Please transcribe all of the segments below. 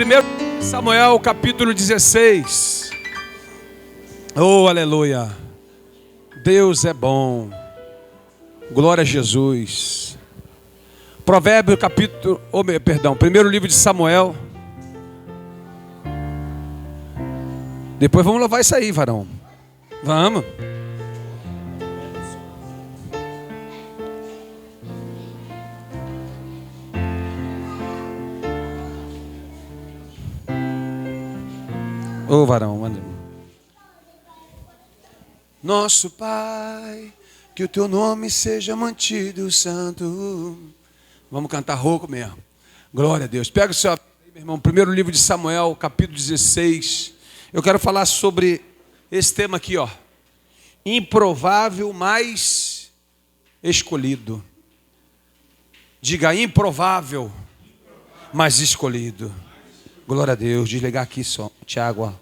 1 Samuel capítulo 16. Oh, aleluia. Deus é bom. Glória a Jesus. Provérbio capítulo, primeiro livro de Samuel. Depois vamos louvar isso aí, varão. Vamos. Ô varão, manda. Nosso Pai, que o teu nome seja mantido santo. Vamos cantar rouco mesmo. Glória a Deus. Pega o seu, meu irmão, primeiro livro de Samuel, capítulo 16. Eu quero falar sobre esse tema aqui, ó. Improvável, mas escolhido. Diga improvável, mas escolhido. Glória a Deus. Desligar aqui só, Tiago, ó,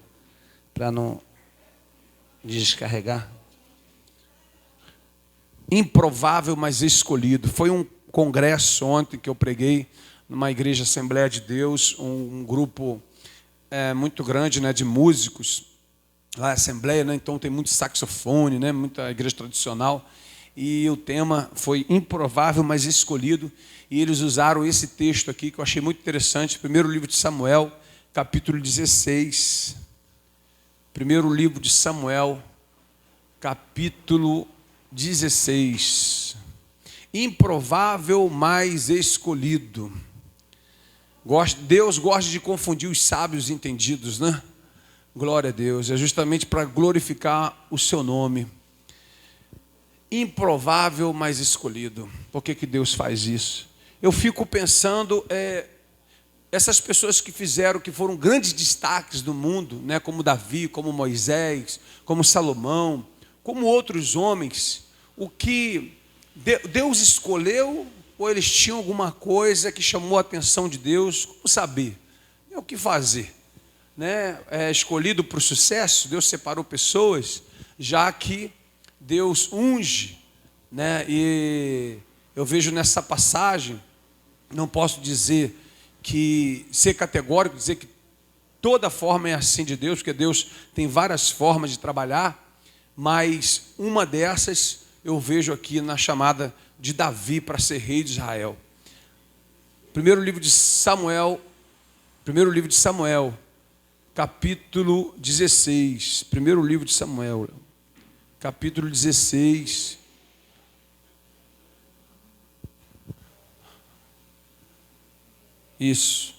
para não descarregar. Improvável, mas escolhido. Foi um congresso ontem que eu preguei numa igreja Assembleia de Deus, um grupo muito grande, né, de músicos. Lá é Assembleia, né, então tem muito saxofone, né, muita igreja tradicional. E o tema foi improvável, mas escolhido. E eles usaram esse texto aqui que eu achei muito interessante. Primeiro livro de Samuel, capítulo 16. Primeiro livro de Samuel, capítulo 16. Improvável, mas escolhido. Deus gosta de confundir os sábios e entendidos, né? Glória a Deus. É justamente para glorificar o seu nome. Improvável, mas escolhido. Por que Deus faz isso? Eu fico pensando, essas pessoas que foram grandes destaques do mundo, né, como Davi, como Moisés, como Salomão, como outros homens, o que Deus escolheu, ou eles tinham alguma coisa que chamou a atenção de Deus, como saber? É o que fazer, né? Escolhido para o sucesso, Deus separou pessoas, já que Deus unge, né? E eu vejo nessa passagem, não posso dizer ser categórico, dizer que toda forma é assim de Deus, porque Deus tem várias formas de trabalhar, mas uma dessas eu vejo aqui na chamada de Davi para ser rei de Israel. Primeiro livro de Samuel, capítulo 16. Primeiro livro de Samuel, capítulo 16. Isso.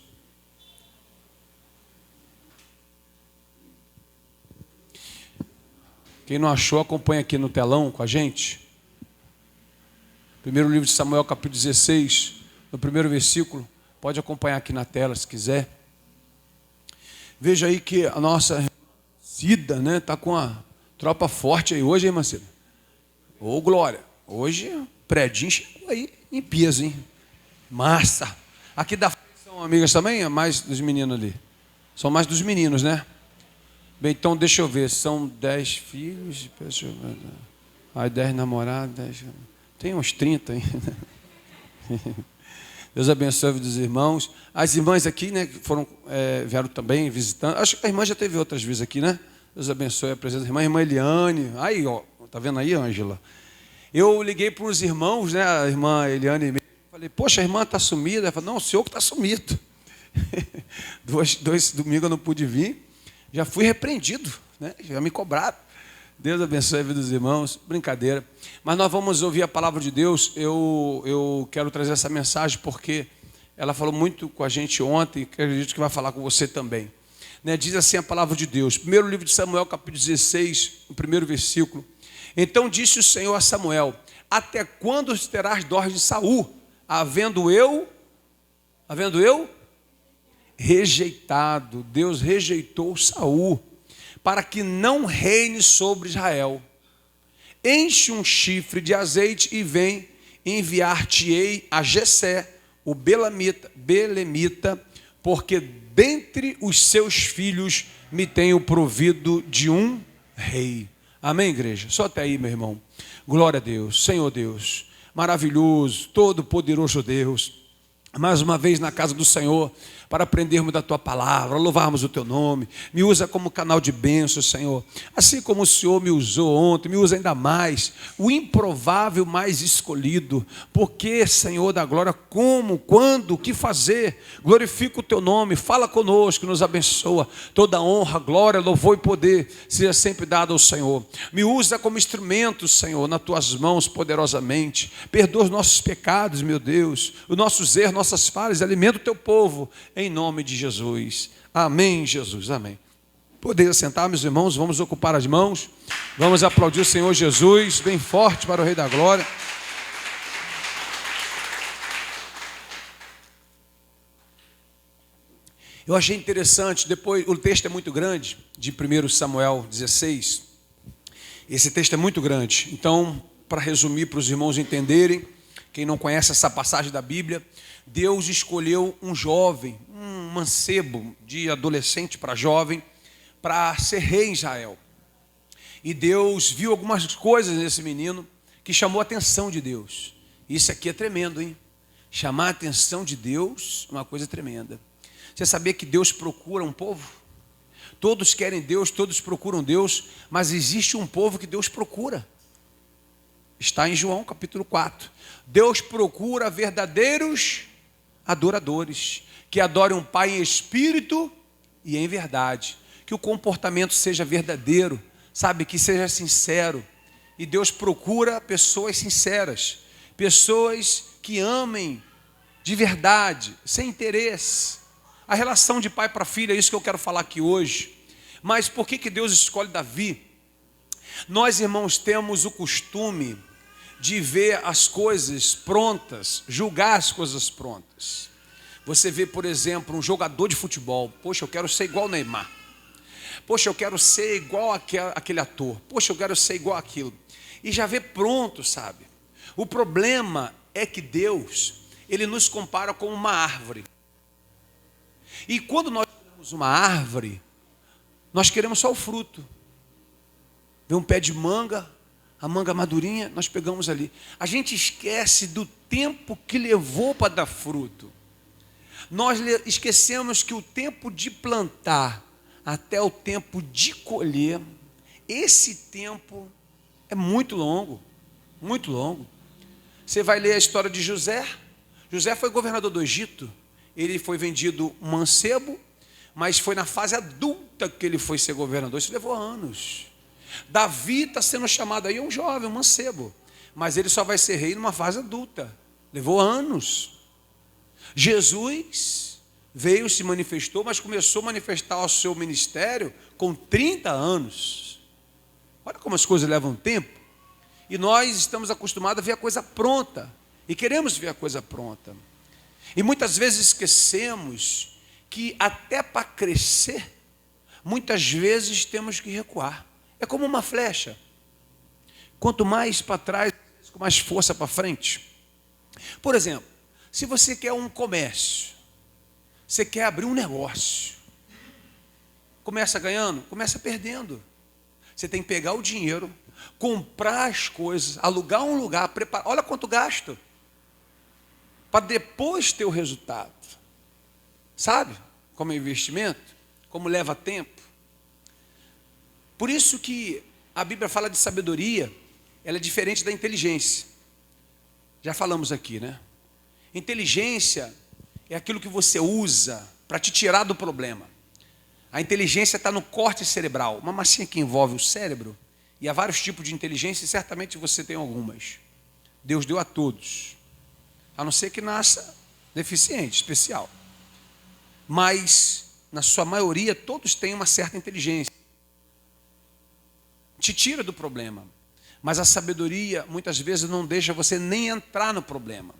Quem não achou, acompanha aqui no telão com a gente. Primeiro livro de Samuel, capítulo 16, no primeiro versículo. Pode acompanhar aqui na tela, se quiser. Veja aí que a nossa Cida, né, está com a tropa forte aí hoje, hein, Marcelo? Ô, Glória. Hoje o predinho chegou aí em peso, hein? Massa. Aqui da frente são amigas também? É mais dos meninos ali? São mais dos meninos, né? Bem, então deixa eu ver. São 10 filhos. Deixa eu ver. Aí 10 namorados. 10... Tem uns 30 ainda. Deus abençoe a vida dos irmãos. As irmãs aqui, né, que vieram também visitando. Acho que a irmã já teve outras vezes aqui, né? Deus abençoe a presença da irmã. Irmã Eliane. Aí, ó. Tá vendo aí, Ângela? Eu liguei para os irmãos, né? A irmã Eliane. Falei, poxa, a irmã está sumida. Ela falou, não, o senhor que está sumido. Dois domingos eu não pude vir. Já fui repreendido, né? Já me cobraram. Deus abençoe a vida dos irmãos. Brincadeira. Mas nós vamos ouvir a palavra de Deus. Eu quero trazer essa mensagem porque ela falou muito com a gente ontem e acredito que vai falar com você também. Né? Diz assim a palavra de Deus. Primeiro livro de Samuel, capítulo 16, no primeiro versículo. Então disse o Senhor a Samuel, até quando terás dó de Saul, havendo eu rejeitado? Deus rejeitou Saul para que não reine sobre Israel. Enche um chifre de azeite e vem enviar-te-ei a Jessé, o belemita, porque dentre os seus filhos me tenho provido de um rei. Amém, igreja? Só até aí, meu irmão. Glória a Deus. Senhor Deus, maravilhoso, todo poderoso Deus. Mais uma vez na casa do Senhor, para aprendermos da Tua palavra, louvarmos o Teu nome. Me usa como canal de bênção, Senhor. Assim como o Senhor me usou ontem, me usa ainda mais. O improvável mais escolhido. Porque, Senhor da glória, como, quando, o que fazer? Glorifica o Teu nome, fala conosco, nos abençoa. Toda honra, glória, louvor e poder seja sempre dado ao Senhor. Me usa como instrumento, Senhor, nas Tuas mãos poderosamente. Perdoa os nossos pecados, meu Deus, os nossos erros, nossas falhas, alimenta o Teu povo, em nome de Jesus. Amém, Jesus, amém. Poder sentar, meus irmãos, vamos ocupar as mãos, vamos aplaudir o Senhor Jesus, bem forte para o Rei da Glória. Eu achei interessante, depois, o texto é muito grande, de 1 Samuel 16, esse texto é muito grande, então, para resumir, para os irmãos entenderem, quem não conhece essa passagem da Bíblia, Deus escolheu um jovem, um mancebo, de adolescente para jovem, para ser rei em Israel. E Deus viu algumas coisas nesse menino que chamou a atenção de Deus. Isso aqui é tremendo, hein? Chamar a atenção de Deus é uma coisa tremenda. Você sabia que Deus procura um povo? Todos querem Deus, todos procuram Deus, mas existe um povo que Deus procura. Está em João capítulo 4. Deus procura verdadeiros adoradores, que adorem um Pai em espírito e em verdade. Que o comportamento seja verdadeiro, sabe, que seja sincero. E Deus procura pessoas sinceras, pessoas que amem de verdade, sem interesse. A relação de pai para filho é isso que eu quero falar aqui hoje. Mas por que Deus escolhe Davi? Nós, irmãos, temos o costume de ver as coisas prontas, julgar as coisas prontas. Você vê, por exemplo, um jogador de futebol. Poxa, eu quero ser igual ao Neymar. Poxa, eu quero ser igual aquele ator. Poxa, eu quero ser igual aquilo. E já vê pronto, sabe? O problema é que Deus, Ele nos compara com uma árvore. E quando nós temos uma árvore, nós queremos só o fruto. Vê um pé de manga, a manga madurinha, nós pegamos ali. A gente esquece do tempo que levou para dar fruto. Nós esquecemos que o tempo de plantar até o tempo de colher, esse tempo é muito longo, muito longo. Você vai ler a história de José. José foi governador do Egito. Ele foi vendido um mancebo, mas foi na fase adulta que ele foi ser governador. Isso levou anos. Davi está sendo chamado aí, um jovem, um mancebo, mas ele só vai ser rei numa fase adulta. Levou anos. Jesus veio, se manifestou, mas começou a manifestar o seu ministério com 30 anos. Olha como as coisas levam tempo. E nós estamos acostumados a ver a coisa pronta. E queremos ver a coisa pronta. E muitas vezes esquecemos que até para crescer, muitas vezes temos que recuar. É como uma flecha. Quanto mais para trás, com mais força para frente. Por exemplo, se você quer um comércio, você quer abrir um negócio, começa ganhando, começa perdendo. Você tem que pegar o dinheiro, comprar as coisas, alugar um lugar, preparar. Olha quanto gasto, para depois ter o resultado. Sabe? Como é investimento, como leva tempo. Por isso que a Bíblia fala de sabedoria, ela é diferente da inteligência. Já falamos aqui, né? Inteligência é aquilo que você usa para te tirar do problema. A inteligência está no corte cerebral, uma massinha que envolve o cérebro, e há vários tipos de inteligência, e certamente você tem algumas. Deus deu a todos, a não ser que nasça deficiente, especial. Mas, na sua maioria, todos têm uma certa inteligência. Te tira do problema. Mas a sabedoria, muitas vezes, não deixa você nem entrar no problema.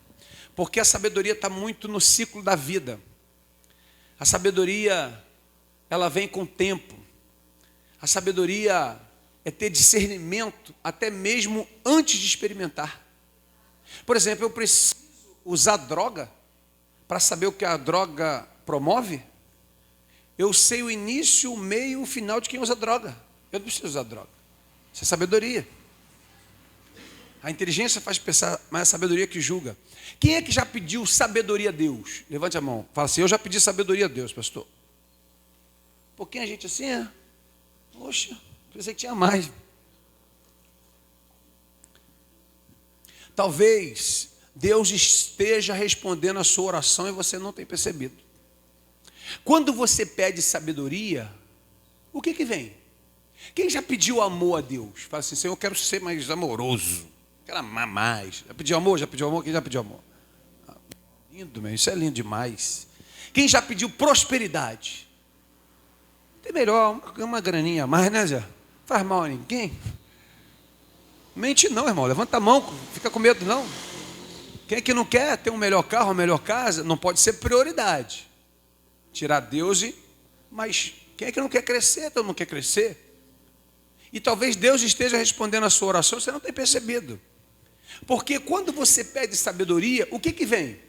Porque a sabedoria está muito no ciclo da vida. A sabedoria, ela vem com o tempo. A sabedoria é ter discernimento até mesmo antes de experimentar. Por exemplo, eu preciso usar droga para saber o que a droga promove? Eu sei o início, o meio e o final de quem usa droga. Eu não preciso usar droga. Isso é sabedoria. A inteligência faz pensar, mas a sabedoria que julga. Quem é que já pediu sabedoria a Deus? Levante a mão. Fala assim, eu já pedi sabedoria a Deus, pastor. Um pouquinho a gente assim, poxa, pensei que tinha mais. Talvez Deus esteja respondendo a sua oração e você não tem percebido. Quando você pede sabedoria, o que vem? Quem já pediu amor a Deus? Fala assim, Senhor, eu quero ser mais amoroso. Quero amar mais. Já pediu amor? Já pediu amor? Quem já pediu amor? Lindo, meu. Isso é lindo demais. Quem já pediu prosperidade? Tem melhor, uma graninha a mais, né, Zé? Faz mal a ninguém. Mente não, irmão. Levanta a mão, fica com medo não. Quem é que não quer ter um melhor carro, uma melhor casa? Não pode ser prioridade. Tirar Deus mas quem é que não quer crescer? Todo mundo quer crescer. E talvez Deus esteja respondendo a sua oração, você não tem percebido. Porque quando você pede sabedoria, o que vem?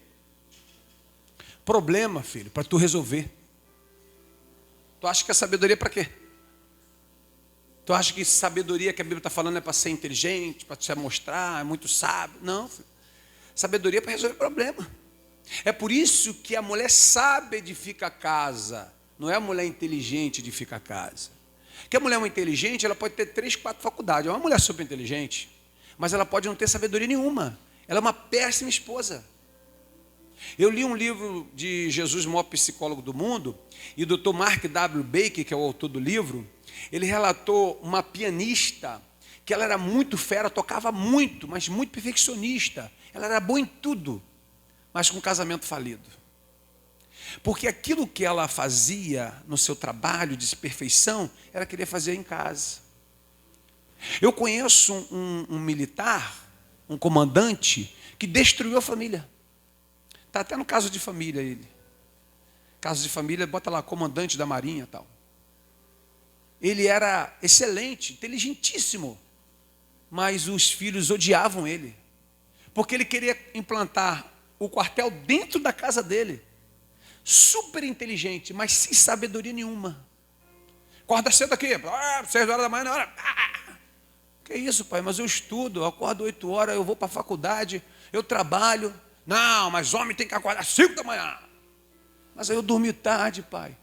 Problema, filho, para tu resolver. Tu acha que a sabedoria é para quê? Tu acha que sabedoria que a Bíblia está falando é para ser inteligente, para te mostrar, é muito sábio? Não, filho. Sabedoria é para resolver problema. É por isso que a mulher sábia edifica a casa, não é a mulher inteligente edifica a casa. Porque a mulher inteligente, ela pode ter 3, 4 faculdades, é uma mulher super inteligente, mas ela pode não ter sabedoria nenhuma, ela é uma péssima esposa. Eu li um livro de Jesus, o maior psicólogo do mundo, e o Dr. Mark W. Baker, que é o autor do livro, ele relatou uma pianista, que ela era muito fera, tocava muito, mas muito perfeccionista, ela era boa em tudo, mas com um casamento falido. Porque aquilo que ela fazia no seu trabalho de perfeição, ela queria fazer em casa. Eu conheço um militar, um comandante, que destruiu a família. Está até no caso de família ele. Caso de família, bota lá, comandante da marinha e tal. Ele era excelente, inteligentíssimo, mas os filhos odiavam ele. Porque ele queria implantar o quartel dentro da casa dele. Super inteligente, mas sem sabedoria nenhuma. Acorda cedo aqui, 6 horas da manhã, na hora. Que isso, pai, mas eu estudo, eu acordo 8 horas, eu vou para a faculdade, eu trabalho. Não, mas homem tem que acordar 5 da manhã. Mas aí eu dormi tarde, pai.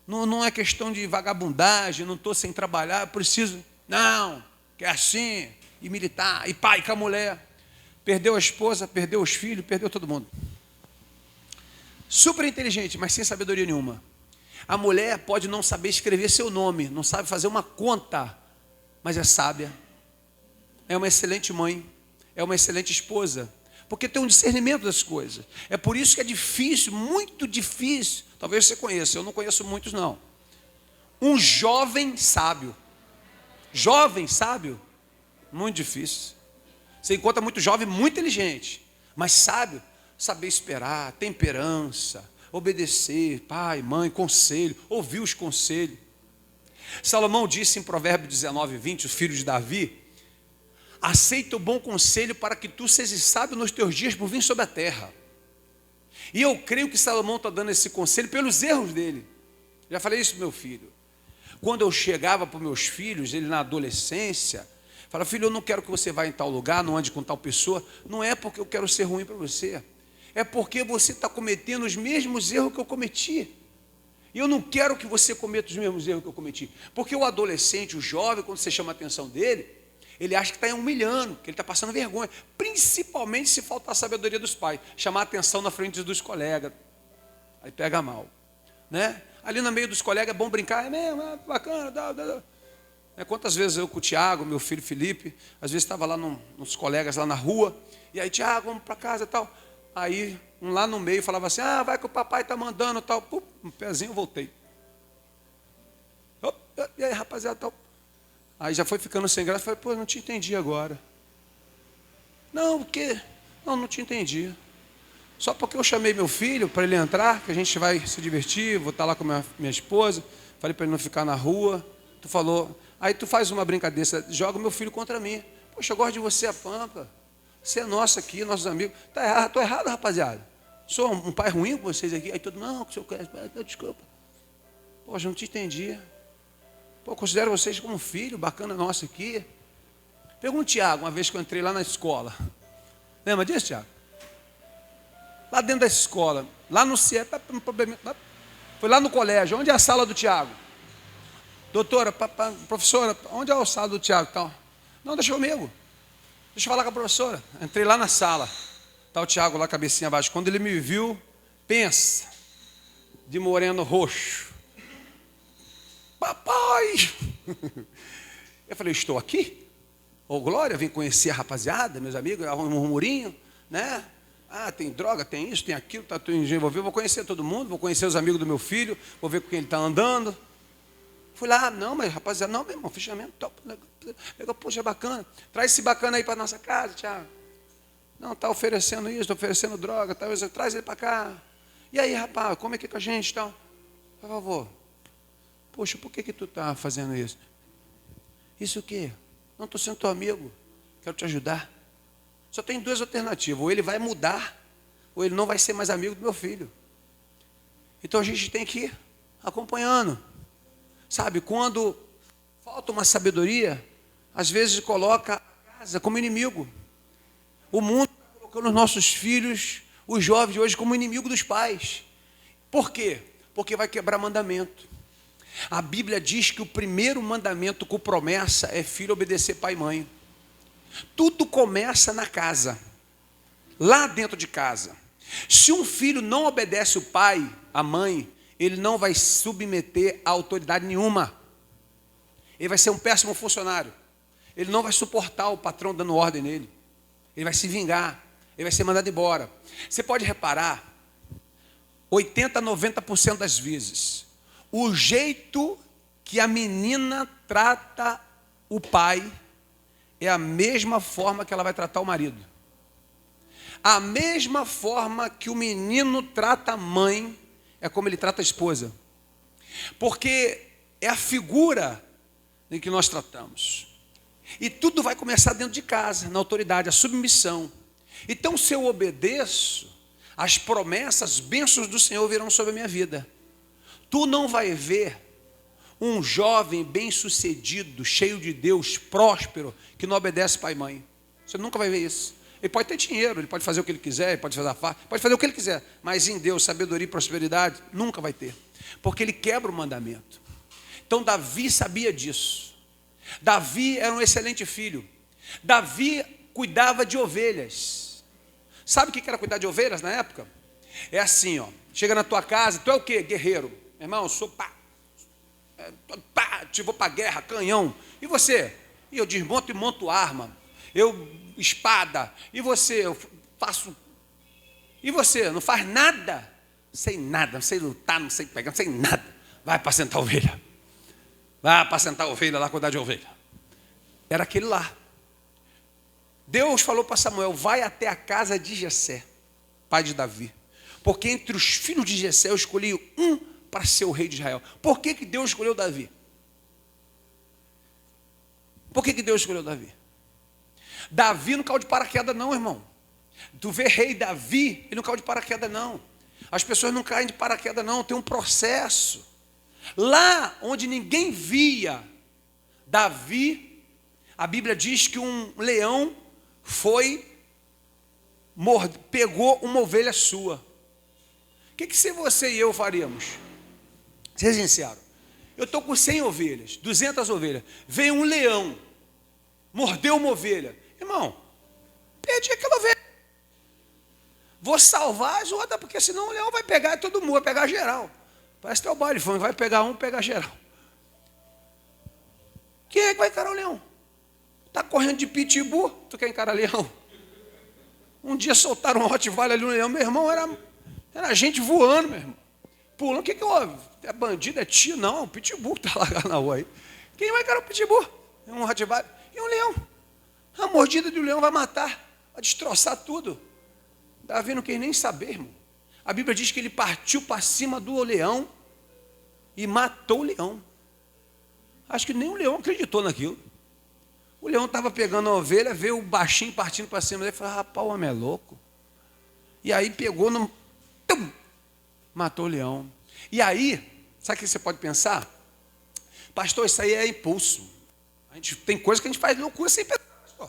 Não é questão de vagabundagem, não estou sem trabalhar, eu preciso. Não, que é assim, e militar, e pai com a mulher. Perdeu a esposa, perdeu os filhos, perdeu todo mundo. Super inteligente, mas sem sabedoria nenhuma. A mulher pode não saber escrever seu nome, não sabe fazer uma conta, mas é sábia. É uma excelente mãe, é uma excelente esposa, porque tem um discernimento das coisas. É por isso que é difícil, muito difícil, talvez você conheça, eu não conheço muitos não. Um jovem sábio. Jovem sábio, muito difícil. Você encontra muito jovem, muito inteligente, mas sábio, saber esperar, temperança, obedecer, pai, mãe, conselho, ouvir os conselhos. Salomão disse em Provérbios 19, 20, o filho de Davi, aceita o bom conselho para que tu sejas sábio nos teus dias por vir sobre a terra. E eu creio que Salomão está dando esse conselho pelos erros dele. Já falei isso, meu filho. Quando eu chegava para os meus filhos, ele na adolescência, falava, filho, eu não quero que você vá em tal lugar, não ande com tal pessoa. Não é porque eu quero ser ruim para você. É porque você está cometendo os mesmos erros que eu cometi. E eu não quero que você cometa os mesmos erros que eu cometi. Porque o adolescente, o jovem, quando você chama a atenção dele, ele acha que está humilhando, que ele está passando vergonha. Principalmente se faltar a sabedoria dos pais. Chamar a atenção na frente dos colegas. Aí pega mal. Né? Ali no meio dos colegas é bom brincar. É mesmo, é bacana. Quantas vezes eu com o Tiago, meu filho Felipe, às vezes estava lá nos colegas lá na rua. E aí, Tiago, vamos para casa e tal. Aí, um lá no meio falava assim, vai que o papai está mandando tal. Pum, um pezinho, eu voltei. E aí, rapaziada, tal. Aí já foi ficando sem graça, falei, pô, não te entendi agora. Não, o quê? Não te entendi. Só porque eu chamei meu filho para ele entrar, que a gente vai se divertir, vou estar lá com minha esposa, falei para ele não ficar na rua, tu falou, aí tu faz uma brincadeira, joga meu filho contra mim. Poxa, eu gosto de você, a Pampa. Você é nosso aqui, nossos amigos. Está errado, estou errado, rapaziada. Sou um pai ruim com vocês aqui. Aí todo mundo, não, que o senhor quer, desculpa. Poxa, não te entendi. Pô, considero vocês como um filho, bacana nosso aqui. Pegou um Tiago, uma vez que eu entrei lá na escola. Lembra disso, Tiago? Lá dentro da escola, lá no CIE, foi lá no colégio. Onde é a sala do Tiago? Doutora, professora, onde é a sala do Tiago? Tal. Não, deixa comigo. Deixa eu falar com a professora. Entrei lá na sala. Está o Tiago lá, cabecinha abaixo. Quando ele me viu, pensa, de moreno roxo. Papai! Eu falei, estou aqui? Ô, Glória, vim conhecer a rapaziada, meus amigos, um murmurinho, né? Ah, tem droga, tem isso, tem aquilo, está tudo envolvido. Vou conhecer todo mundo, vou conhecer os amigos do meu filho, vou ver com quem ele está andando. Fui lá, não, mas rapaziada, não, meu irmão, fechamento, top, legal, poxa, é bacana. Traz esse bacana aí para nossa casa, Tiago. Não, está oferecendo isso, está oferecendo droga, tá, traz ele para cá. E aí, rapaz, come aqui com a gente e tal. Por favor. Poxa, por que tu está fazendo isso? Isso o quê? Não, estou sendo teu amigo, quero te ajudar. Só tem duas alternativas, ou ele vai mudar, ou ele não vai ser mais amigo do meu filho. Então a gente tem que ir acompanhando. Sabe, quando falta uma sabedoria, às vezes coloca a casa como inimigo. O mundo está colocando os nossos filhos, os jovens de hoje, como inimigo dos pais. Por quê? Porque vai quebrar mandamento. A Bíblia diz que o primeiro mandamento com promessa é filho obedecer pai e mãe. Tudo começa na casa, lá dentro de casa. Se um filho não obedece o pai, a mãe, ele não vai submeter a autoridade nenhuma. Ele vai ser um péssimo funcionário. Ele não vai suportar o patrão dando ordem nele. Ele vai se vingar. Ele vai ser mandado embora. Você pode reparar, 80% a 90% das vezes, o jeito que a menina trata o pai é a mesma forma que ela vai tratar o marido. A mesma forma que o menino trata a mãe é como ele trata a esposa. Porque é a figura em que nós tratamos. E tudo vai começar dentro de casa, na autoridade, a submissão. Então, se eu obedeço, as promessas, as bênçãos do Senhor virão sobre a minha vida. Tu não vai ver um jovem bem-sucedido, cheio de Deus, próspero, que não obedece pai e mãe. Você nunca vai ver isso. Ele pode ter dinheiro, ele pode fazer o que ele quiser, ele pode fazer a farra, pode fazer o que ele quiser, mas em Deus, sabedoria e prosperidade, nunca vai ter. Porque ele quebra o mandamento. Então Davi sabia disso. Davi era um excelente filho. Davi cuidava de ovelhas. Sabe o que era cuidar de ovelhas na época? É assim, ó. Chega na tua casa, tu é o quê? Guerreiro. Meu irmão, eu sou vou para a guerra, canhão. E você? E eu desmonto e monto arma. Eu, espada. E você? Eu faço. E você? Não faz nada? Sei nada, não sei lutar, não sei pegar, não sei nada. Vai apacentar a ovelha. Vai apacentar a ovelha lá, cuidar de ovelha. Era aquele lá. Deus falou para Samuel, vai até a casa de Jessé, pai de Davi. Porque entre os filhos de Jessé eu escolhi um para ser o rei de Israel. Por que Deus escolheu Davi? Por que Deus escolheu Davi? Davi não caiu de paraquedas não, irmão. Tu vê rei Davi, ele não caiu de paraquedas não. As pessoas não caem de paraquedas não, tem um processo. Lá onde ninguém via Davi, a Bíblia diz que um leão pegou uma ovelha sua. O que se você e eu faríamos? Seja sincero. Eu estou com 100 ovelhas, 200 ovelhas. Veio um leão, mordeu uma ovelha. Irmão, perdi aquela ovelha. Vou salvar as outras, porque senão o leão vai pegar todo mundo, vai pegar geral. Parece que é o baile funk, vai pegar um, pegar geral. Quem é que vai encarar o leão? Está correndo de pitbull, tu quer encarar leão? Um dia soltaram um Rottweiler ali no leão, meu irmão, era gente voando, meu irmão. Pulando, o que houve? É bandido, é tio? Não, é um pitbull que está lá na rua aí. Quem vai encarar o pitbull? É um Rottweiler e um leão. A mordida do leão vai matar, vai destroçar tudo. Davi não quis nem saber, irmão. A Bíblia diz que ele partiu para cima do leão e matou o leão. Acho que nem o leão acreditou naquilo. O leão estava pegando a ovelha, veio o baixinho partindo para cima dele e falou, rapaz, o homem é louco. E aí pegou, matou o leão. E aí, sabe o que você pode pensar? Pastor, isso aí é impulso. A gente tem coisa que a gente faz loucura sem pensar, pastor.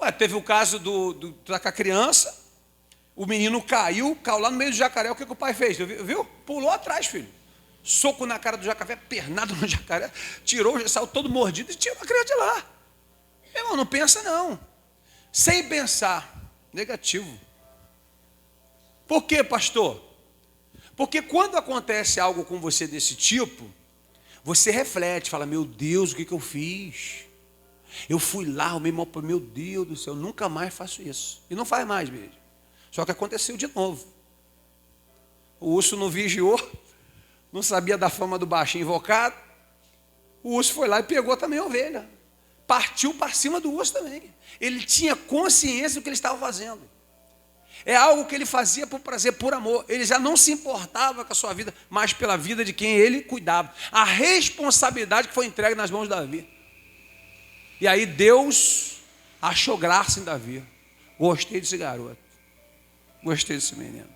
Ué, teve o caso da criança, o menino caiu lá no meio do jacaré. O que o pai fez? Viu? Pulou atrás, filho. Soco na cara do jacaré, pernado no jacaré, tirou, saiu todo mordido e tirou a criança de lá. Meu irmão, não pensa não. Sem pensar. Negativo. Por quê, pastor? Porque quando acontece algo com você desse tipo, você reflete, fala, meu Deus, o que eu fiz? Eu fui lá, o meu Deus do céu, nunca mais faço isso. E não faz mais mesmo. Só que aconteceu de novo. O urso não vigiou, não sabia da fama do baixinho invocado. O urso foi lá e pegou também a ovelha. Partiu para cima do urso também. Ele tinha consciência do que ele estava fazendo. É algo que ele fazia por prazer, por amor. Ele já não se importava com a sua vida, mas pela vida de quem ele cuidava. A responsabilidade que foi entregue nas mãos de Davi. E aí Deus achou graça em Davi. Gostei desse garoto. Gostei desse menino.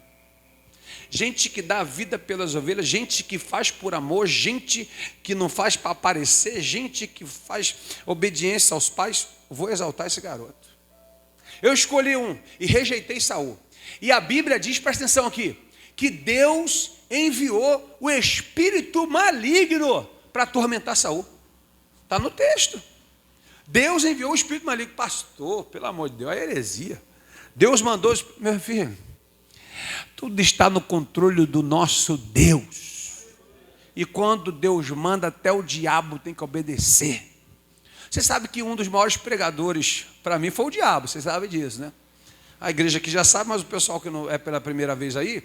Gente que dá a vida pelas ovelhas, gente que faz por amor, gente que não faz para aparecer, gente que faz obediência aos pais. Vou exaltar esse garoto. Eu escolhi um e rejeitei Saul. E a Bíblia diz, presta atenção aqui, que Deus enviou o espírito maligno para atormentar Saul. Está no texto. Deus enviou o espírito maligno. Pastor, pelo amor de Deus, é heresia. Deus mandou, meu filho, tudo está no controle do nosso Deus. E quando Deus manda, até o diabo tem que obedecer. Você sabe que um dos maiores pregadores, para mim, foi o diabo. Você sabe disso, né? A igreja aqui já sabe, mas o pessoal que não é pela primeira vez aí,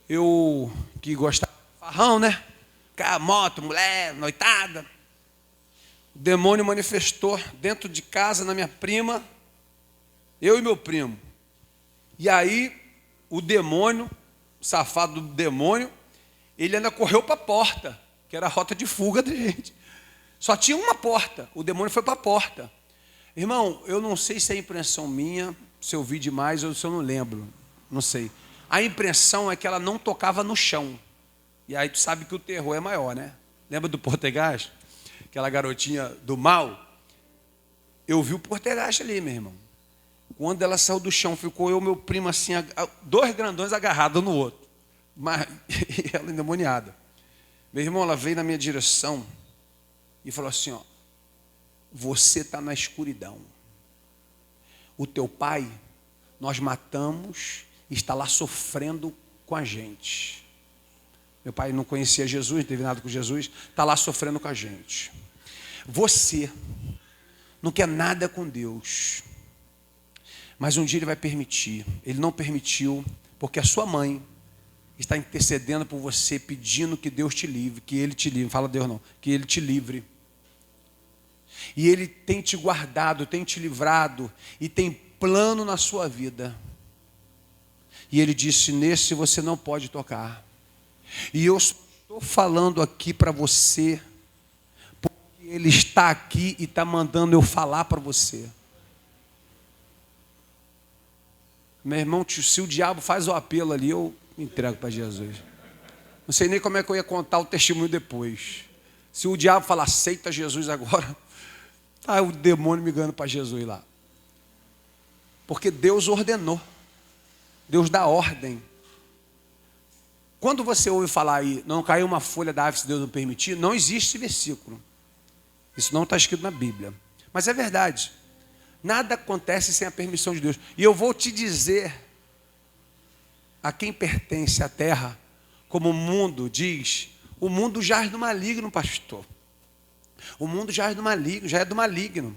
eu que gostava de farrão, né? Moto, mulher, noitada. O demônio manifestou dentro de casa, na minha prima, eu e meu primo. E aí, o demônio, o safado do demônio, ele ainda correu para a porta, que era a rota de fuga da gente. Só tinha uma porta, o demônio foi para a porta. Irmão, eu não sei se é impressão minha, se eu vi demais ou se eu não lembro, não sei. A impressão é que ela não tocava no chão. E aí tu sabe que o terror é maior, né? Lembra do Portegás? Aquela garotinha do mal? Eu vi o Portegás ali, meu irmão. Quando ela saiu do chão, ficou eu e meu primo assim, dois grandões agarrados um no outro. Mas ela endemoniada. Meu irmão, ela veio na minha direção e falou assim, ó, você está na escuridão. O teu pai, nós matamos, está lá sofrendo com a gente. Meu pai não conhecia Jesus, não teve nada com Jesus, está lá sofrendo com a gente. Você não quer nada com Deus, mas um dia Ele vai permitir. Ele não permitiu, porque a sua mãe está intercedendo por você, pedindo que Deus te livre, que Ele te livre. Fala Deus não, que Ele te livre. E Ele tem te guardado, tem te livrado, e tem plano na sua vida. E Ele disse, nesse você não pode tocar. E eu estou falando aqui para você, porque Ele está aqui e está mandando eu falar para você. Meu irmão, se o diabo faz o apelo ali, eu me entrego para Jesus. Não sei nem como é que eu ia contar o testemunho depois. Se o diabo falar, aceita Jesus agora, tá o demônio me ganhando para Jesus lá. Porque Deus ordenou. Deus dá ordem. Quando você ouve falar aí, não caiu uma folha da árvore se Deus não permitir, não existe esse versículo. Isso não está escrito na Bíblia. Mas é verdade. Nada acontece sem a permissão de Deus. E eu vou te dizer a quem pertence a terra, como o mundo diz, o mundo jaz do maligno, pastor. O mundo jaz do maligno, já é do maligno.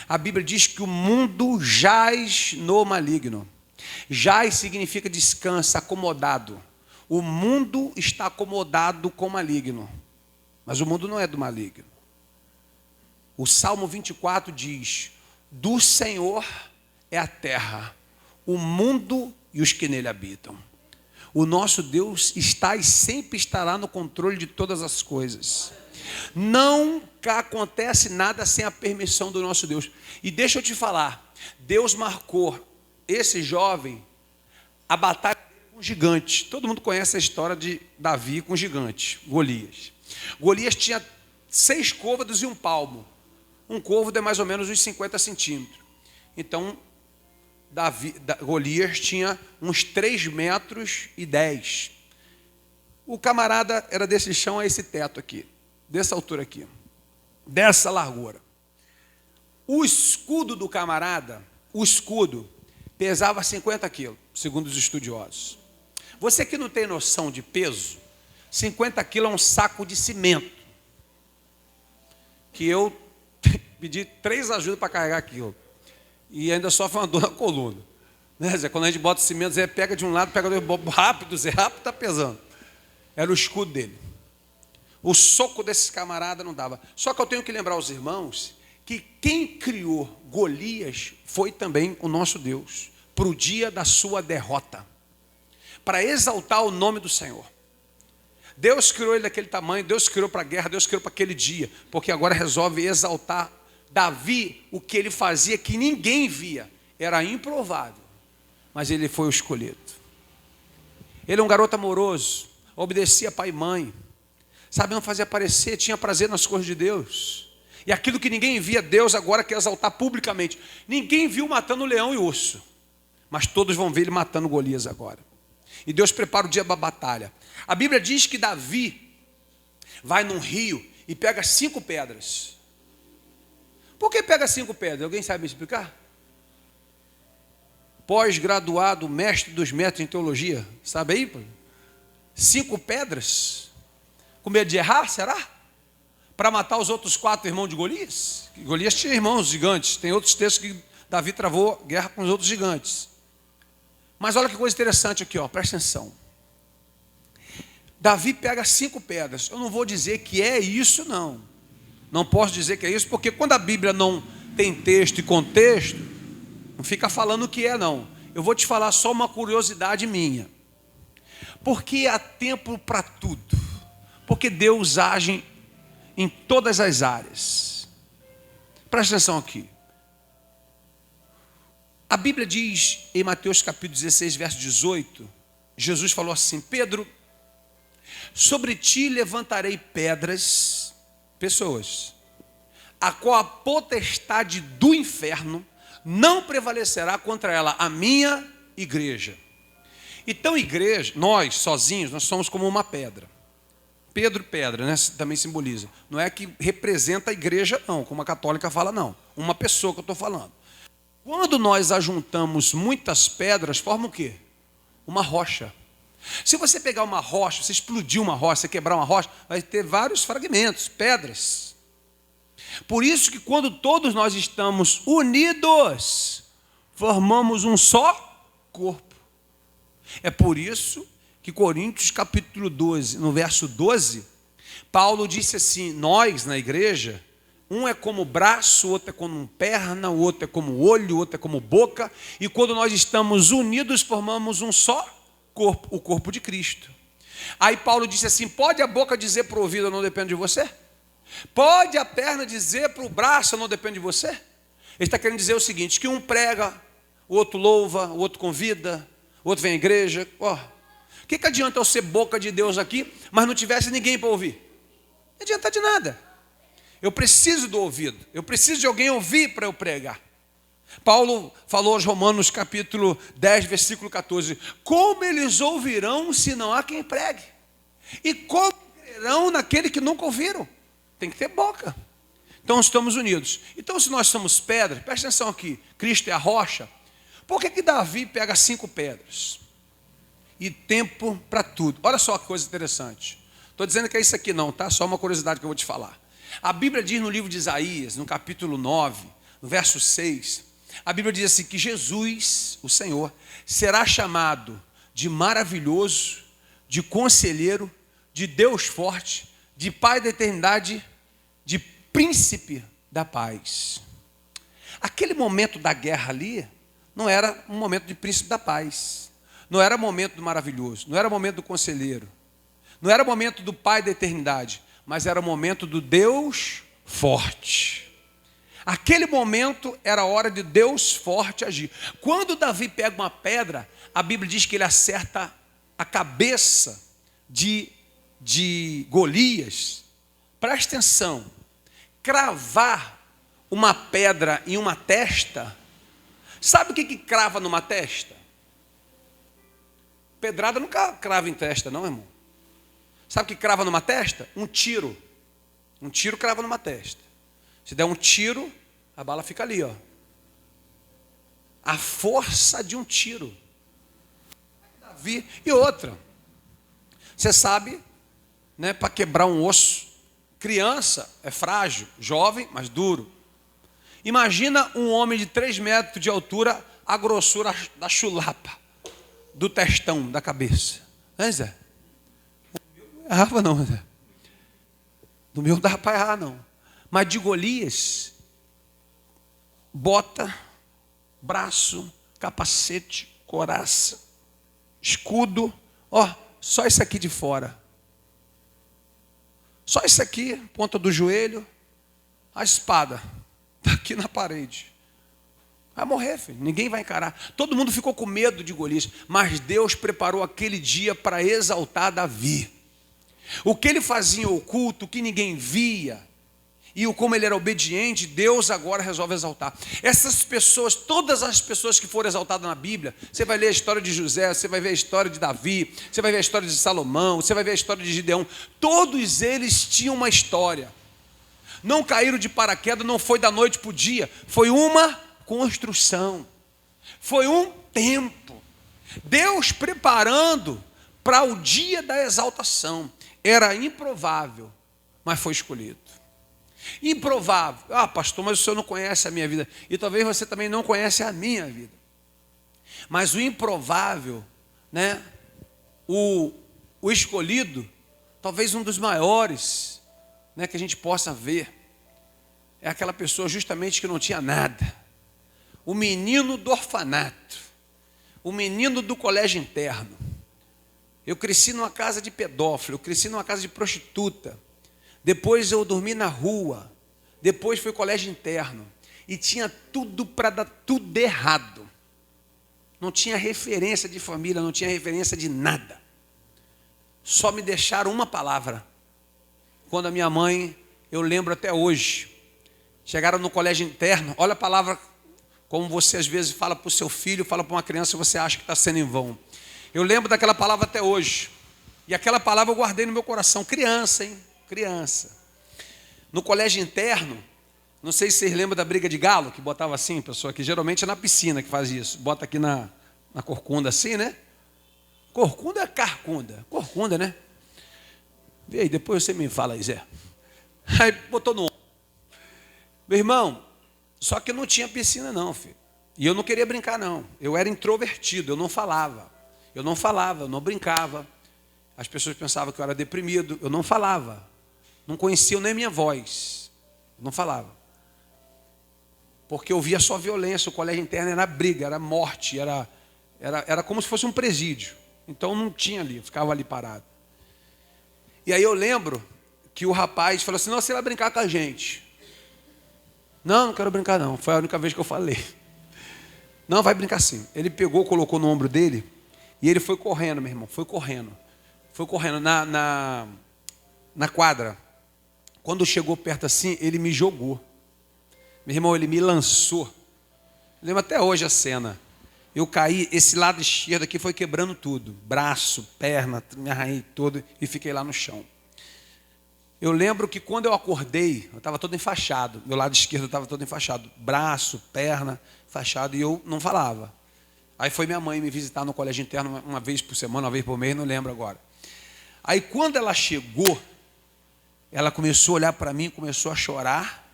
A Bíblia diz que o mundo jaz no maligno. Jaz significa descansa, acomodado. O mundo está acomodado com o maligno. Mas o mundo não é do maligno. O Salmo 24 diz, do Senhor é a terra, o mundo e os que nele habitam. O nosso Deus está e sempre estará no controle de todas as coisas. Não acontece nada sem a permissão do nosso Deus. E deixa eu te falar, Deus marcou esse jovem a batalha com o gigante. Todo mundo conhece a história de Davi com o gigante, Golias. Golias tinha 6 côvados e 1 palmo. Um côvado é mais ou menos uns 50 centímetros. Então, Golias tinha uns 3,10 metros. O camarada era desse chão a esse teto aqui, dessa altura aqui, dessa largura. O escudo do camarada, pesava 50 quilos, segundo os estudiosos. Você que não tem noção de peso, 50 quilos é um saco de cimento, que eu pedi 3 ajudas para carregar aquilo, e ainda sofre uma dor na coluna. Né? Quando a gente bota o cimento, Zé pega de um lado, pega do outro, rápido, está pesando. Era o escudo dele. O soco desse camarada não dava. Só que eu tenho que lembrar aos irmãos que quem criou Golias foi também o nosso Deus, para o dia da sua derrota, para exaltar o nome do Senhor. Deus criou ele daquele tamanho, Deus criou para a guerra, Deus criou para aquele dia, porque agora resolve exaltar Davi. O que ele fazia que ninguém via, era improvável, mas ele foi o escolhido. Ele é um garoto amoroso, obedecia pai e mãe, sabia fazer aparecer, tinha prazer nas coisas de Deus. E aquilo que ninguém via, Deus agora quer exaltar publicamente. Ninguém viu matando o leão e o urso, mas todos vão ver ele matando Golias agora. E Deus prepara o dia da batalha. A Bíblia diz que Davi vai num rio e pega 5 pedras. Por que pega 5 pedras? Alguém sabe me explicar? Pós-graduado, mestre dos mestres em teologia, sabe aí? 5 pedras? Com medo de errar, será? Para matar os outros 4 irmãos de Golias? Golias tinha irmãos gigantes. Tem outros textos que Davi travou guerra com os outros gigantes. Mas olha que coisa interessante aqui, ó, presta atenção. Davi pega 5 pedras. Eu não vou dizer que é isso, não. Não posso dizer que é isso, porque quando a Bíblia não tem texto e contexto, não fica falando o que é, não. Eu vou te falar só uma curiosidade minha. Porque há tempo para tudo. Porque Deus age em todas as áreas. Presta atenção aqui. A Bíblia diz em Mateus capítulo 16, verso 18, Jesus falou assim: Pedro, sobre ti levantarei pedras, pessoas, a qual a potestade do inferno não prevalecerá contra ela, a minha igreja. Então, igreja, nós sozinhos, nós somos como uma pedra. Pedro, pedra, né? Também simboliza. Não é que representa a igreja, não, como a católica fala, não. Uma pessoa que eu estou falando. Quando nós ajuntamos muitas pedras, forma o quê? Uma rocha. Se você pegar uma rocha, você explodir uma rocha, você quebrar uma rocha, vai ter vários fragmentos, pedras. Por isso que quando todos nós estamos unidos, formamos um só corpo. É por isso que Coríntios capítulo 12, no verso 12, Paulo disse assim: nós na igreja, um é como braço, o outro é como perna, o outro é como olho, o outro é como boca, e quando nós estamos unidos, formamos um só corpo, o corpo de Cristo. Aí Paulo disse assim: pode a boca dizer para o ouvido, eu não dependo de você? Pode a perna dizer para o braço, eu não dependo de você? Ele está querendo dizer o seguinte, que um prega, o outro louva, o outro convida, o outro vem à igreja. O que adianta eu ser boca de Deus aqui, mas não tivesse ninguém para ouvir? Não adianta de nada. Eu preciso do ouvido, eu preciso de alguém ouvir para eu pregar. Paulo falou aos Romanos capítulo 10, versículo 14, como eles ouvirão se não há quem pregue? E como crerão naquele que nunca ouviram? Tem que ter boca. Então estamos unidos. Então se nós somos pedras, presta atenção aqui, Cristo é a rocha. Por que Davi pega 5 pedras? E tempo para tudo. Olha só que coisa interessante. Estou dizendo que é isso aqui não, tá? Só uma curiosidade que eu vou te falar. A Bíblia diz no livro de Isaías, no capítulo 9, no verso 6, a Bíblia diz assim, que Jesus, o Senhor, será chamado de maravilhoso, de conselheiro, de Deus forte, de Pai da eternidade, de príncipe da paz. Aquele momento da guerra ali, não era um momento de príncipe da paz. Não era momento do maravilhoso, não era momento do conselheiro, não era momento do Pai da eternidade, mas era o momento do Deus forte. Aquele momento era a hora de Deus forte agir. Quando Davi pega uma pedra, a Bíblia diz que ele acerta a cabeça de Golias. Presta atenção, cravar uma pedra em uma testa Sabe o que crava numa testa? Pedrada nunca crava em testa, não, irmão. Sabe o que crava numa testa? Um tiro. Um tiro crava numa testa. Se der um tiro, a bala fica ali, ó. A força de um tiro. Davi. E outra. Você sabe, né, para quebrar um osso, criança é frágil, jovem, mas duro. Imagina um homem de 3 metros de altura, a grossura da chulapa, do testão, da cabeça. Não é, Zé? Não errava não, Zé. Do meu não dava para errar, não. Mas de Golias, bota, braço, capacete, couraça, escudo, ó, só isso aqui de fora. Só isso aqui, ponta do joelho, a espada, está aqui na parede. Vai morrer, filho. Ninguém vai encarar. Todo mundo ficou com medo de Golias, mas Deus preparou aquele dia para exaltar Davi. O que ele fazia em oculto, que ninguém via, e como ele era obediente, Deus agora resolve exaltar. Essas pessoas, todas as pessoas que foram exaltadas na Bíblia, você vai ler a história de José, você vai ver a história de Davi, você vai ver a história de Salomão, você vai ver a história de Gideão. Todos eles tinham uma história. Não caíram de paraquedas, não foi da noite para o dia, foi uma construção, foi um tempo. Deus preparando para o dia da exaltação. Era improvável, mas foi escolhido. Improvável. Ah, pastor, mas o senhor não conhece a minha vida. E talvez você também não conhece a minha vida. Mas o improvável, né? O escolhido, talvez um dos maiores, né, que a gente possa ver, é aquela pessoa justamente que não tinha nada. O menino do orfanato. O menino do colégio interno. Eu cresci numa casa de pedófilo, eu cresci numa casa de prostituta. Depois eu dormi na rua. Depois foi colégio interno. E tinha tudo para dar tudo errado. Não tinha referência de família, não tinha referência de nada. Só me deixaram uma palavra. Quando a minha mãe, eu lembro até hoje, chegaram no colégio interno, olha a palavra, como você às vezes fala para o seu filho, fala para uma criança, você acha que está sendo em vão. Eu lembro daquela palavra até hoje. E aquela palavra eu guardei no meu coração. Criança, hein? Criança. No colégio interno, não sei se vocês lembram da briga de galo, que botava assim, pessoa, que geralmente é na piscina que faz isso. Bota aqui na corcunda assim, né? Corcunda é carcunda? Corcunda, né? Vê aí, depois você me fala aí, Zé. Aí botou no ombro. Meu irmão, só que eu não tinha piscina não, filho. E eu não queria brincar não. Eu era introvertido, eu não falava. Eu não brincava. As pessoas pensavam que eu era deprimido. Eu não falava. Não conheciam nem minha voz. Eu não falava. Porque eu via só violência. O colégio interno era briga, era morte, era como se fosse um presídio. Então não tinha ali, eu ficava ali parado. E aí eu lembro que o rapaz falou assim, não, você vai brincar com a gente. Não, não quero brincar não. Foi a única vez que eu falei. Não, vai brincar sim. Ele pegou, colocou no ombro dele. E ele foi correndo, meu irmão, foi correndo. Foi correndo na quadra. Quando chegou perto assim, ele me jogou. Meu irmão, ele me lançou. Eu lembro até hoje a cena. Eu caí, esse lado esquerdo aqui foi quebrando tudo. Braço, perna, me arranhei todo e fiquei lá no chão. Eu lembro que quando eu acordei, eu estava todo enfaixado. Meu lado esquerdo estava todo enfaixado. Braço, perna, enfaixado, e eu não falava. Aí foi minha mãe me visitar no colégio interno uma vez por semana, uma vez por mês, não lembro agora. Aí quando ela chegou, ela começou a olhar para mim, começou a chorar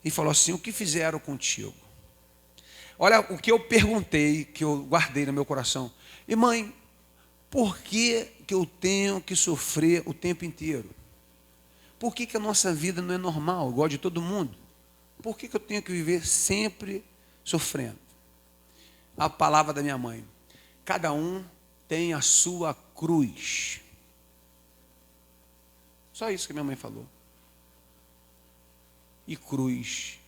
e falou assim, o que fizeram contigo? Olha o que eu perguntei, que eu guardei no meu coração. E mãe, por que eu tenho que sofrer o tempo inteiro? Por que a nossa vida não é normal, igual de todo mundo? Por que eu tenho que viver sempre sofrendo? A palavra da minha mãe. Cada um tem a sua cruz. Só isso que minha mãe falou. E cruz.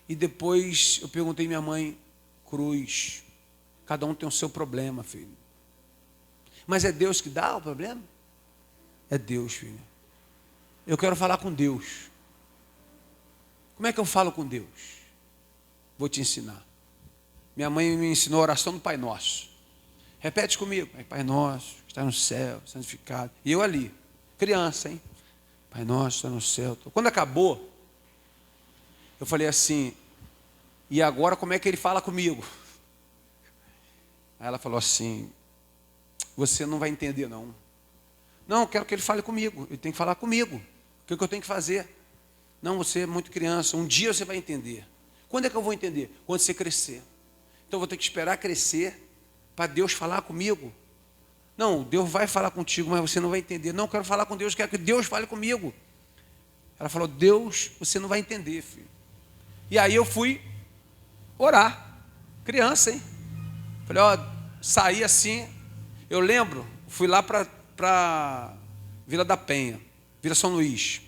E depois eu perguntei à minha mãe, cruz. Cada um tem o seu problema, filho. Mas é Deus que dá o problema? É Deus, filho. Eu quero falar com Deus. Como é que eu falo com Deus? Vou te ensinar. minha mãe me ensinou a oração do Pai Nosso. Repete comigo. Pai Nosso, que está no céu, santificado. E eu ali, criança, hein? Pai Nosso, está no céu. Quando acabou, eu falei assim, e agora como é que ele fala comigo? Aí ela falou assim, você não vai entender não. Não, eu quero que ele fale comigo, ele tem que falar comigo. O que eu tenho que fazer? Não, você é muito criança, um dia você vai entender. Quando é que eu vou entender? Quando você crescer. Então eu vou ter que esperar crescer para Deus falar comigo. Não, Deus vai falar contigo, mas você não vai entender. Não, eu quero falar com Deus, quero que Deus fale comigo. Ela falou, Deus, você não vai entender, filho. E aí eu fui orar. Criança, hein? Falei, ó, saí assim. Eu lembro, fui lá para Vila da Penha, Vila São Luís.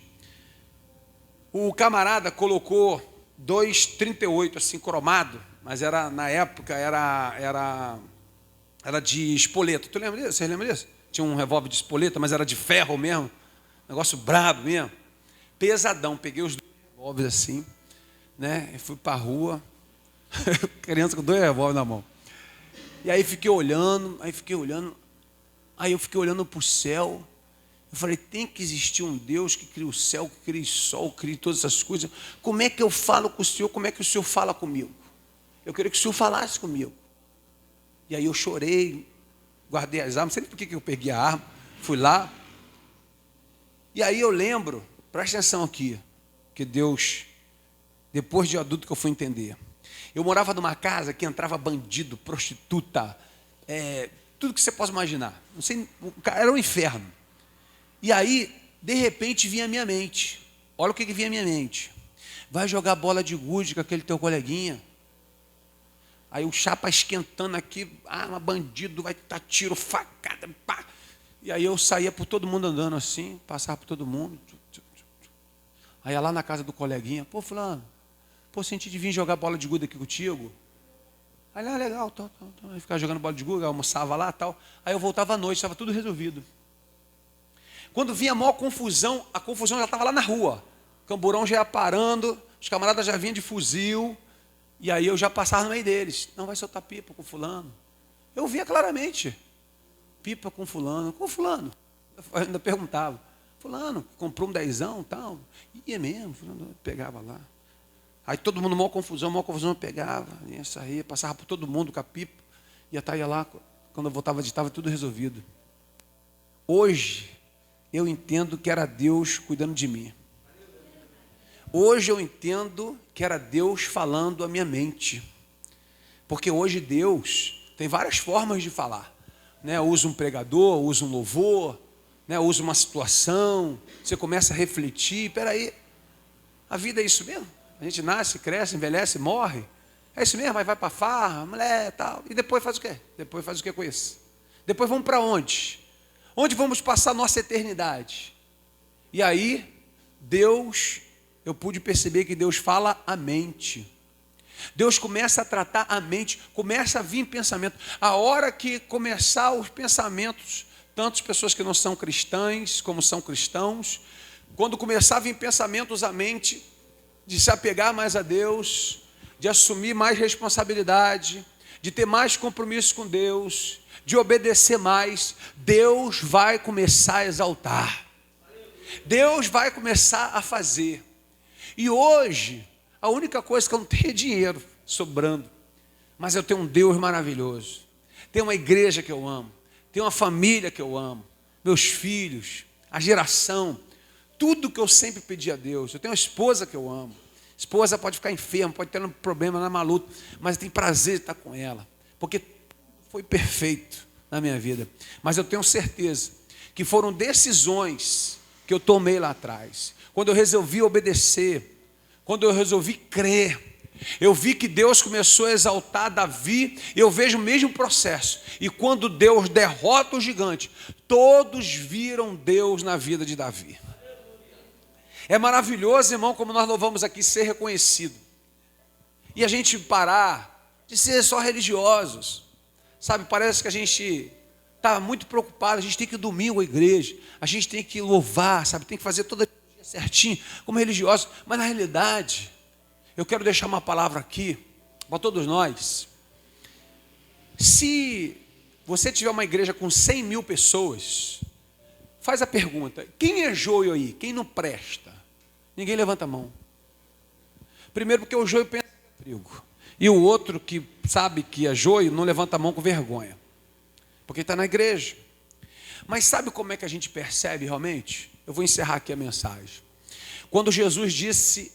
O camarada colocou 2,38 assim, cromado, mas era, na época, era de espoleta. Tu lembra disso? Você lembra disso? Tinha um revólver de espoleta, mas era de ferro mesmo. Negócio brabo mesmo. Pesadão. Peguei os 2 revólveres assim, né? E fui para a rua. Criança com 2 revólveres na mão. E aí fiquei olhando. Aí eu fiquei olhando para o céu. Eu falei, tem que existir um Deus que cria o céu, que cria o sol, que cria todas essas coisas. Como é que eu falo com o Senhor? Como é que o Senhor fala comigo? Eu queria que o Senhor falasse comigo. E aí eu chorei, guardei as armas, não sei por que eu peguei a arma, fui lá. E aí eu lembro, presta atenção aqui, que Deus, depois de adulto que eu fui entender. Eu morava numa casa que entrava bandido, prostituta, tudo que você possa imaginar. Não sei, era um inferno. E aí, de repente, vinha a minha mente. Olha o que vinha a minha mente. Vai jogar bola de gude com aquele teu coleguinha. Aí o chapa esquentando aqui, bandido, vai dar tiro, facada, pá. E aí eu saía por todo mundo andando assim, passava por todo mundo. Aí ia lá na casa do coleguinha, pô, fulano, senti de vir jogar bola de gude aqui contigo. Aí, legal, tal. Aí ficava jogando bola de gude, almoçava lá, tal. Aí eu voltava à noite, estava tudo resolvido. Quando vinha a maior confusão, a confusão já estava lá na rua. O camburão já ia parando, os camaradas já vinham de fuzil, e aí eu já passava no meio deles. Não, vai soltar pipa com fulano. Eu via claramente. Pipa com fulano. Com fulano. Eu ainda perguntava. Fulano, comprou um 10ão e tal. Ia mesmo, fulano, pegava lá. Aí todo mundo, maior confusão, eu pegava. Ia sair, passava por todo mundo com a pipa. Ia lá, quando eu voltava de estava tudo resolvido. Hoje, eu entendo que era Deus cuidando de mim. Hoje eu entendo que era Deus falando a minha mente. Porque hoje Deus tem várias formas de falar. Né? Usa um pregador, usa um louvor, né? Usa uma situação. Você começa a refletir. Espera aí, a vida é isso mesmo? A gente nasce, cresce, envelhece, morre. É isso mesmo? Aí vai para a farra, mulher, tal. E depois faz o quê? Depois faz o que com isso? Depois vamos para onde? Onde vamos passar nossa eternidade? E aí, eu pude perceber que Deus fala a mente. Deus começa a tratar a mente, começa a vir pensamento. A hora que começar os pensamentos, tantas pessoas que não são cristãs, como são cristãos, quando começar a vir pensamentos à mente, de se apegar mais a Deus, de assumir mais responsabilidade, de ter mais compromisso com Deus, de obedecer mais, Deus vai começar a exaltar. Deus vai começar a fazer. E hoje, a única coisa que eu não tenho é dinheiro sobrando. Mas eu tenho um Deus maravilhoso. Tenho uma igreja que eu amo. Tenho uma família que eu amo. Meus filhos, a geração. Tudo que eu sempre pedi a Deus. Eu tenho uma esposa que eu amo. Esposa pode ficar enferma, pode ter um problema na maluta, mas eu tenho prazer de estar com ela. Porque foi perfeito na minha vida. Mas eu tenho certeza que foram decisões que eu tomei lá atrás. Quando eu resolvi obedecer, quando eu resolvi crer, eu vi que Deus começou a exaltar Davi, e eu vejo o mesmo processo. E quando Deus derrota o gigante, todos viram Deus na vida de Davi. É maravilhoso, irmão, como nós louvamos aqui, ser reconhecido. E a gente parar de ser só religiosos. Sabe, parece que a gente está muito preocupado, a gente tem que ir domingo à igreja, a gente tem que louvar, sabe, tem que fazer toda dia certinho, como religiosos. Mas na realidade, eu quero deixar uma palavra aqui para todos nós. Se você tiver uma igreja com 100 mil pessoas, faz a pergunta: quem é joio aí? Quem não presta? Ninguém levanta a mão. Primeiro porque o joio pensa que é trigo. E o outro que sabe que é joio não levanta a mão com vergonha. Porque está na igreja. Mas sabe como é que a gente percebe realmente? Eu vou encerrar aqui a mensagem. Quando Jesus disse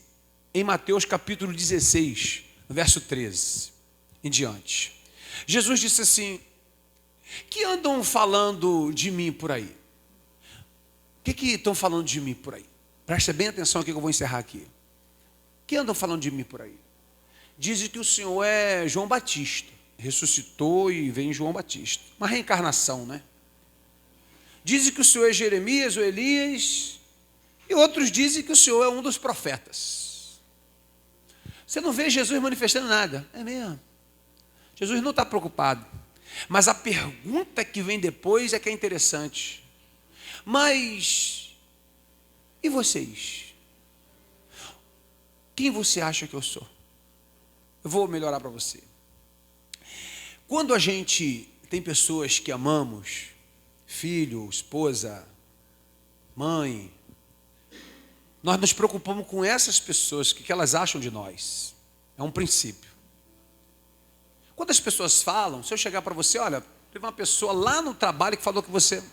em Mateus capítulo 16, verso 13 em diante. Jesus disse assim: que andam falando de mim por aí? O que estão falando de mim por aí? Presta bem atenção aqui que eu vou encerrar aqui. Que andam falando de mim por aí? Dizem que o Senhor é João Batista. Ressuscitou e vem João Batista. Uma reencarnação, né? Dizem que o Senhor é Jeremias ou Elias. E outros dizem que o Senhor é um dos profetas. Você não vê Jesus manifestando nada. É mesmo. Jesus não está preocupado. Mas a pergunta que vem depois é que é interessante. Mas, e vocês? Quem você acha que eu sou? Eu vou melhorar para você. Quando a gente tem pessoas que amamos, filho, esposa, mãe, nós nos preocupamos com essas pessoas, o que elas acham de nós. É um princípio. Quando as pessoas falam, se eu chegar para você, olha, teve uma pessoa lá no trabalho que falou que você...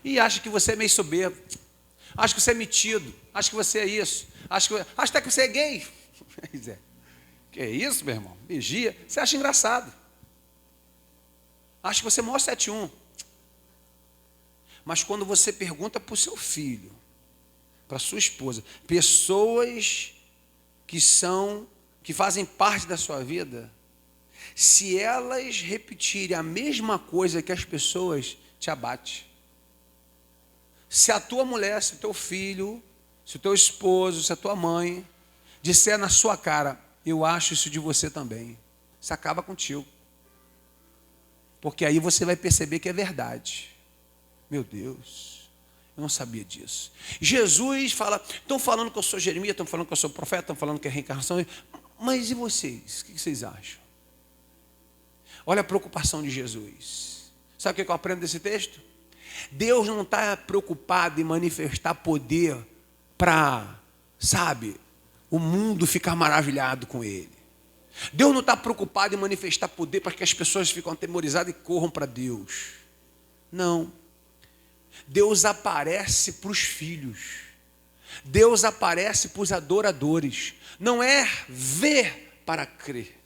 E acha que você é meio soberbo. Acha que você é metido. Acha que você é isso. Acha até que você é gay. Pois é. Que é isso, meu irmão? Vigia. Você acha engraçado. Acha que você é o maior 71. Mas quando você pergunta para o seu filho, para a sua esposa, pessoas que fazem parte da sua vida, se elas repetirem a mesma coisa que as pessoas, te abate. Se a tua mulher, se o teu filho, se o teu esposo, se a tua mãe disser na sua cara: eu acho isso de você também, isso acaba contigo. Porque aí você vai perceber que é verdade. Meu Deus, eu não sabia disso. Jesus fala: estão falando que eu sou Jeremias, estão falando que eu sou profeta, estão falando que é reencarnação. Mas e vocês? O que vocês acham? Olha a preocupação de Jesus. Sabe o que eu aprendo desse texto? Deus não está preocupado em manifestar poder para, o mundo ficar maravilhado com ele. Deus não está preocupado em manifestar poder para que as pessoas fiquem atemorizadas e corram para Deus. Não. Deus aparece para os filhos. Deus aparece para os adoradores. Não é ver para crer,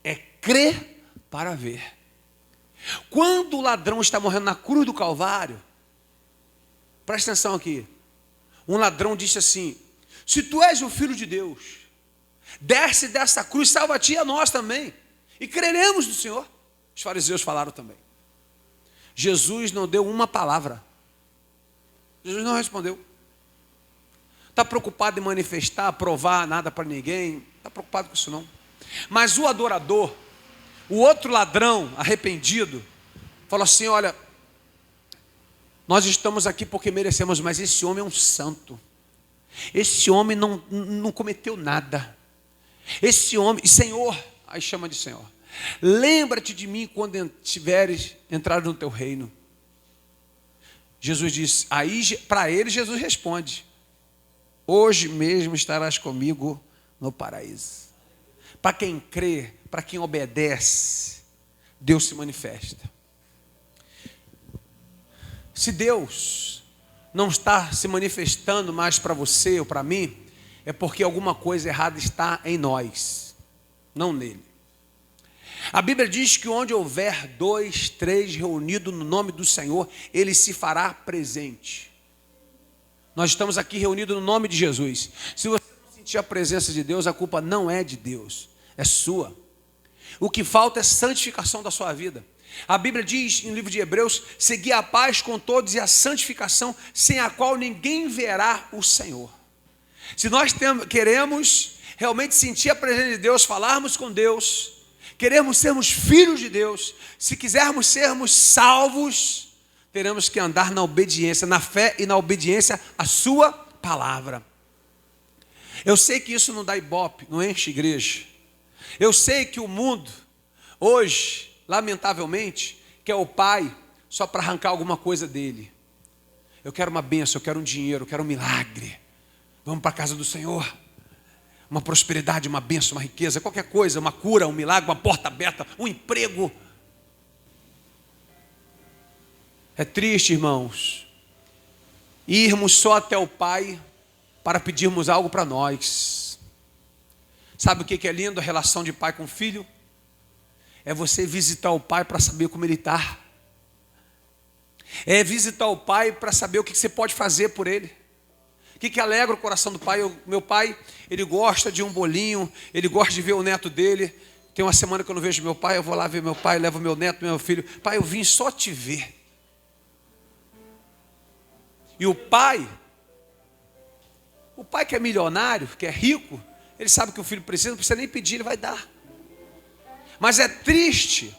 é crer para ver. Quando o ladrão está morrendo na cruz do Calvário, presta atenção aqui, um ladrão disse assim: se tu és o Filho de Deus, desce dessa cruz, salva a ti e a nós também, e creremos no Senhor. Os fariseus falaram também. Jesus não deu uma palavra. Jesus não respondeu. Está preocupado em manifestar, provar nada para ninguém, está preocupado com isso não. Mas o adorador, o outro ladrão arrependido, falou assim: olha, nós estamos aqui porque merecemos, mas esse homem é um santo. Esse homem não cometeu nada. Esse homem, Senhor, aí chama de Senhor, lembra-te de mim quando tiveres entrado no teu reino. Jesus disse, aí para ele Jesus responde: hoje mesmo estarás comigo no paraíso. Para quem crê, para quem obedece, Deus se manifesta. Se Deus não está se manifestando mais para você ou para mim, é porque alguma coisa errada está em nós, não nele. A Bíblia diz que onde houver 2, 3 reunidos no nome do Senhor, Ele se fará presente. Nós estamos aqui reunidos no nome de Jesus. Se você não sentir a presença de Deus, a culpa não é de Deus, é sua. O que falta é santificação da sua vida. A Bíblia diz no livro de Hebreus: segui a paz com todos e a santificação, sem a qual ninguém verá o Senhor. Se nós queremos realmente sentir a presença de Deus, falarmos com Deus, queremos sermos filhos de Deus, se quisermos sermos salvos, teremos que andar na obediência, na fé e na obediência à sua palavra. Eu sei que isso não dá ibope, não enche igreja. Eu sei que o mundo hoje lamentavelmente, quer o pai só para arrancar alguma coisa dele. Eu quero uma bênção, eu quero um dinheiro, eu quero um milagre. Vamos para a casa do Senhor. Uma prosperidade, uma bênção, uma riqueza, qualquer coisa, uma cura, um milagre, uma porta aberta, um emprego. É triste, irmãos, irmos só até o pai para pedirmos algo para nós. Sabe o que é lindo a relação de pai com filho? É você visitar o pai para saber como ele está. É visitar o pai para saber o que você pode fazer por ele. O que alegra o coração do pai? Meu pai, ele gosta de um bolinho, ele gosta de ver o neto dele. Tem uma semana que eu não vejo meu pai, eu vou lá ver meu pai, levo meu neto, meu filho. Pai, eu vim só te ver. E o pai que é milionário, que é rico, ele sabe que o filho precisa, não precisa nem pedir, ele vai dar. Mas é triste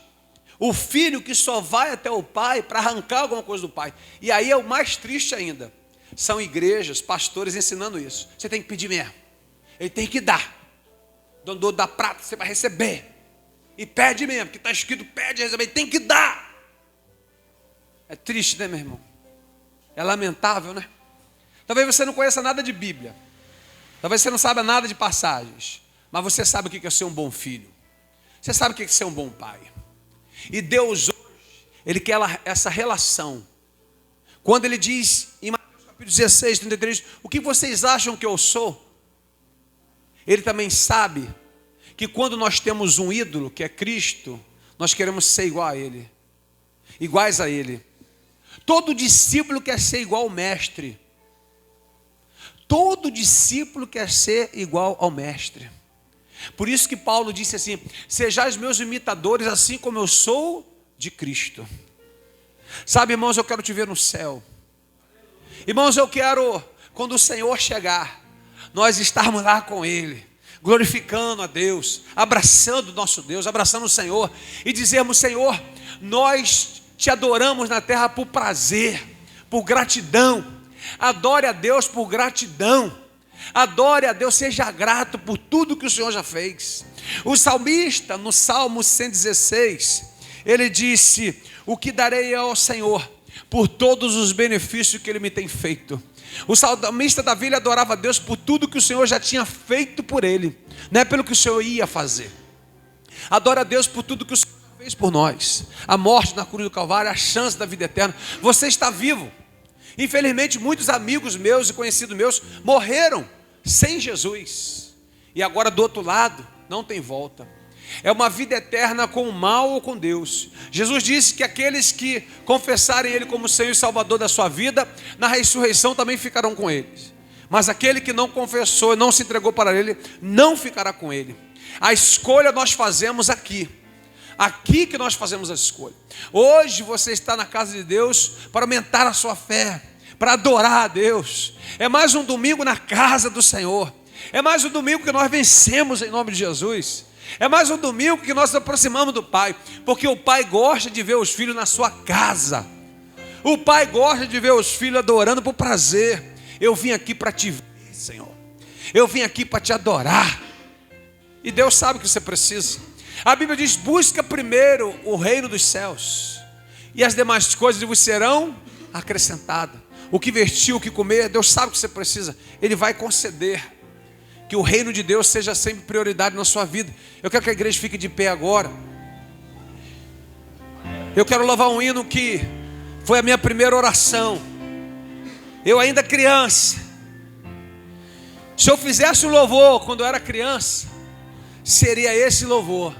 o filho que só vai até o pai para arrancar alguma coisa do pai. E aí é o mais triste ainda. São igrejas, pastores ensinando isso. Você tem que pedir mesmo. Ele tem que dar. Dono da prata, você vai receber. E pede mesmo, que está escrito, pede, receber, tem que dar. É triste, né, meu irmão? É lamentável, né? Talvez você não conheça nada de Bíblia. Talvez você não saiba nada de passagens. Mas você sabe o que é ser um bom filho. Você sabe o que é ser um bom pai. E Deus hoje, Ele quer essa relação. Quando Ele diz em Mateus capítulo 16, 33, o que vocês acham que eu sou? Ele também sabe que quando nós temos um ídolo, que é Cristo, nós queremos ser igual a Ele. Iguais a Ele. Todo discípulo quer ser igual ao mestre. Todo discípulo quer ser igual ao mestre. Por isso que Paulo disse assim: sejais meus imitadores, assim como eu sou de Cristo. Sabe, irmãos, eu quero te ver no céu. Irmãos, eu quero, quando o Senhor chegar, nós estarmos lá com Ele, glorificando a Deus, abraçando o nosso Deus, abraçando o Senhor, e dizermos: Senhor, nós te adoramos na terra por prazer, por gratidão. Adore a Deus por gratidão. Adore a Deus, seja grato por tudo que o Senhor já fez. O salmista, no Salmo 116, ele disse: o que darei ao Senhor por todos os benefícios que Ele me tem feito. O salmista Davi, ele adorava a Deus por tudo que o Senhor já tinha feito por ele, não é pelo que o Senhor ia fazer. Adora a Deus por tudo que o Senhor fez por nós. A morte na cruz do Calvário, a chance da vida eterna. Você está vivo. Infelizmente, muitos amigos meus e conhecidos meus morreram sem Jesus. E agora do outro lado, não tem volta. É uma vida eterna com o mal ou com Deus. Jesus disse que aqueles que confessarem Ele como Senhor e Salvador da sua vida, na ressurreição também ficarão com Ele. Mas aquele que não confessou, não se entregou para Ele, não ficará com Ele. A escolha nós fazemos aqui. Aqui que nós fazemos a escolha. Hoje você está na casa de Deus para aumentar a sua fé, para adorar a Deus. É mais um domingo na casa do Senhor. É mais um domingo que nós vencemos em nome de Jesus. É mais um domingo que nós nos aproximamos do Pai, porque o Pai gosta de ver os filhos na sua casa. O Pai gosta de ver os filhos adorando por prazer. Eu vim aqui para te ver, Senhor. Eu vim aqui para te adorar. E Deus sabe o que você precisa. A Bíblia diz: busca primeiro o reino dos céus, e as demais coisas vos serão acrescentadas. O que vestir, o que comer, Deus sabe o que você precisa. Ele vai conceder. Que o reino de Deus seja sempre prioridade na sua vida. Eu quero que a igreja fique de pé agora. Eu quero louvar um hino que foi a minha primeira oração. Eu ainda criança. Se eu fizesse um louvor quando eu era criança, seria esse louvor.